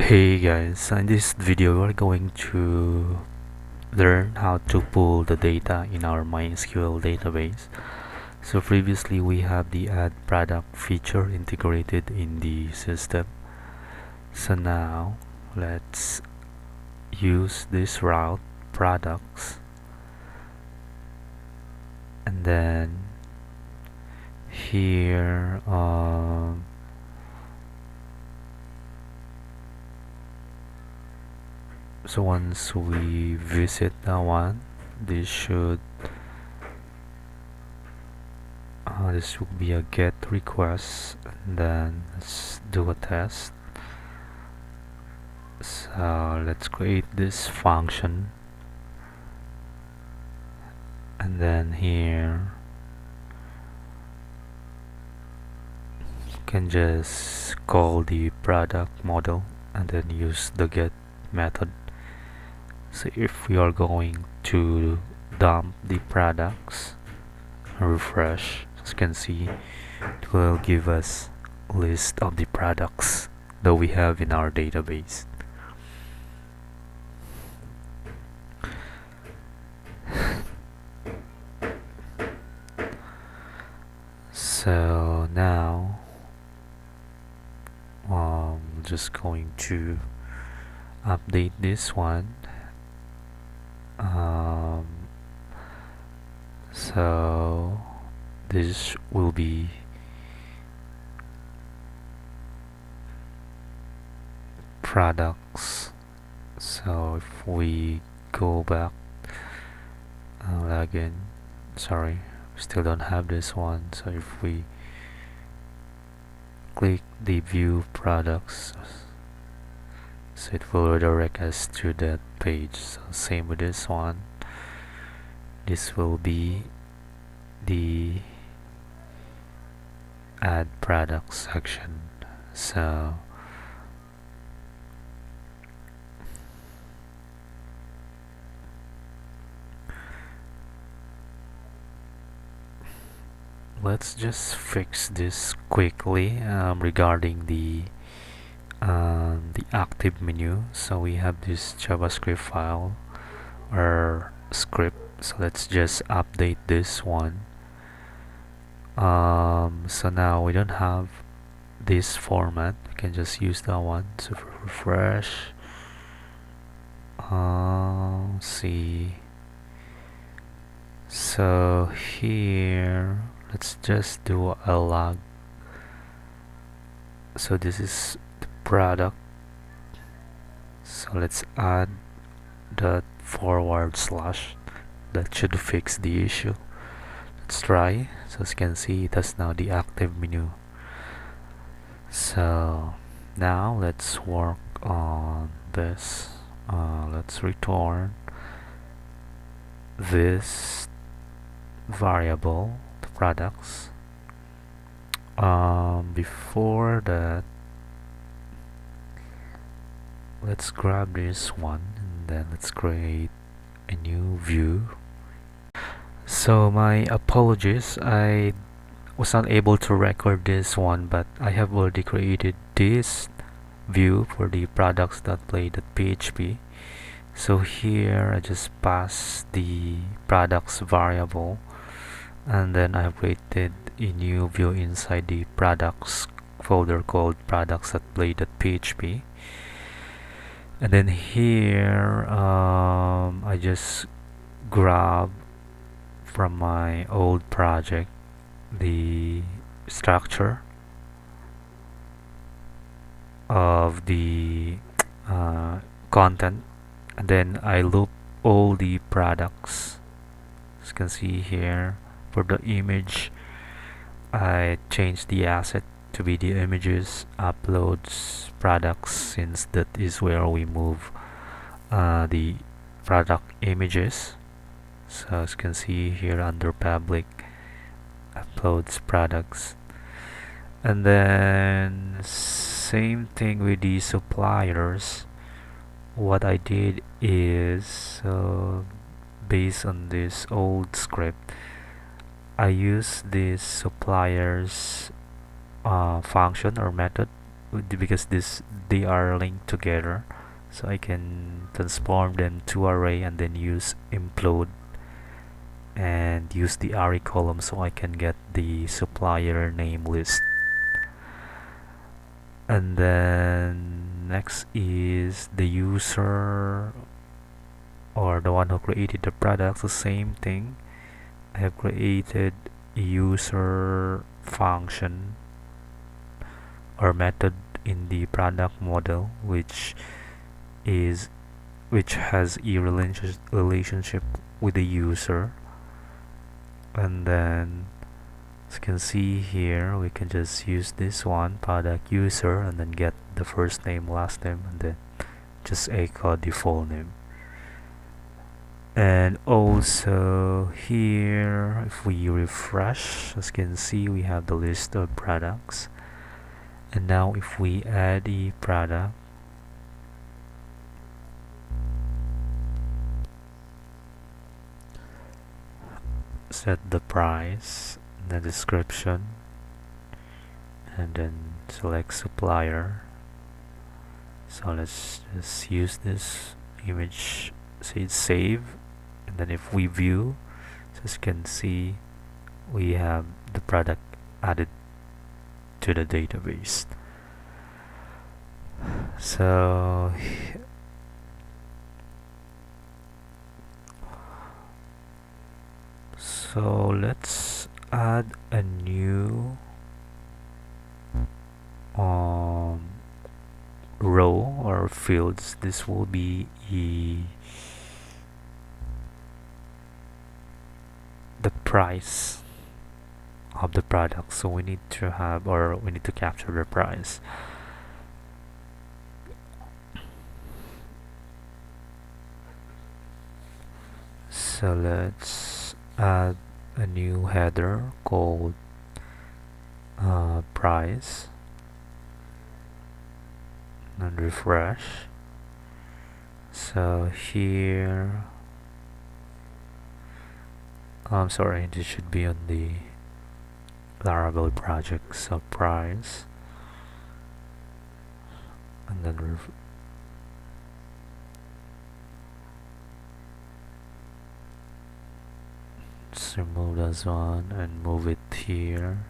Hey guys, in this video we're going to learn how to pull the data in our MySQL database. So previously we have the add product feature integrated in the system. So now let's use this route products, and then here so once we visit that one, this should this will be a get request, and then let's do a test. So let's create this function, and then here you can just call the product model and then use the get method. So if we are going to dump the products, refresh, as you can see it will give us a list of the products that we have in our database. So now I'm just going to update this one. So this will be products. So if we go back, again, sorry, we still don't have this one. So if we click the view products, so it will redirect us to that page. So same with this one. This will be the add products section. So let's just fix this quickly regarding the active menu. So we have this JavaScript file or script, so let's just update this one. So now we don't have this format, we can just use that one. So refresh, see, so here let's just do a log. So this is the product, so let's add that forward slash. That should fix the issue. Let's try. So as you can see, it has now the active menu. So now let's work on this. Let's return this variable, the products. Before that, let's grab this one, and then let's create a new view. So my apologies, I was not able to record this one, but I have already created this view for the products.play.php. So here I just pass the products variable, and then I've created a new view inside the products folder called products.play.php. And then here I just grab from my old project the structure of the content, and then I loop all the products. As you can see here, for the image I changed the asset to be the images uploads products, since that is where we move the product images. So as you can see here under public, uploads products. And then same thing with the suppliers. What I did is, based on this old script, I use this suppliers function or method because this they are linked together, so I can transform them to array and then use implode and use the array column so I can get the supplier name list. And then next is the user, or the one who created the product. The same thing, I have created a user function or method in the product model which has a relationship with the user. And then, as you can see here, we can just use this one, product user, and then get the first name, last name, and then just echo the full name. And also here, if we refresh, as you can see, we have the list of products. And now if we add a product, set the price, the description, and then select supplier. So let's just use this image, say save, and then if we view, so as you can see, we have the product added to the database. So let's add a new row or fields. This will be the price of the product, so we need to have, or we need to capture the price. So let's add a new header called price, and refresh. So here, I'm sorry, this should be on the Laravel project. So price, and then let's remove this one and move it here.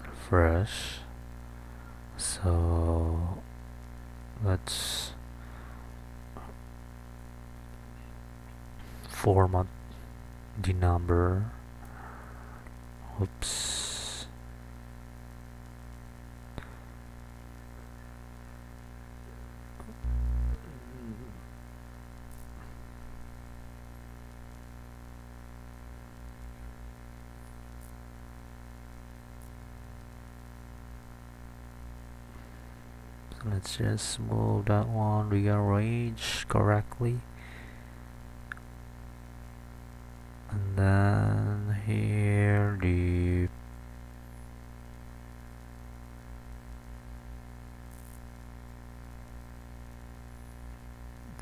Refresh. So let's format the number. Oops. So let's just move that one, rearrange correctly. And then here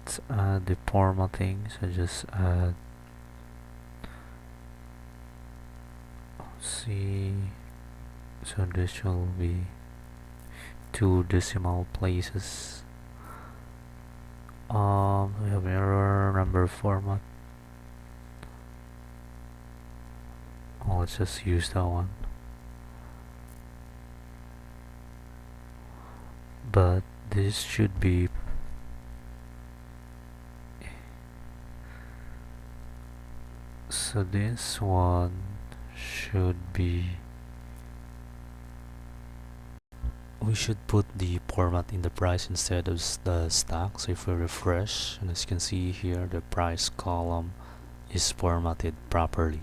let's add the formatting. So just add, see, so this will be 2 decimal places. We have error, number format. Let's just use that one. But this should be so this one should be, we should put the format in the price instead of the stock. So if we refresh, and as you can see here, the price column is formatted properly.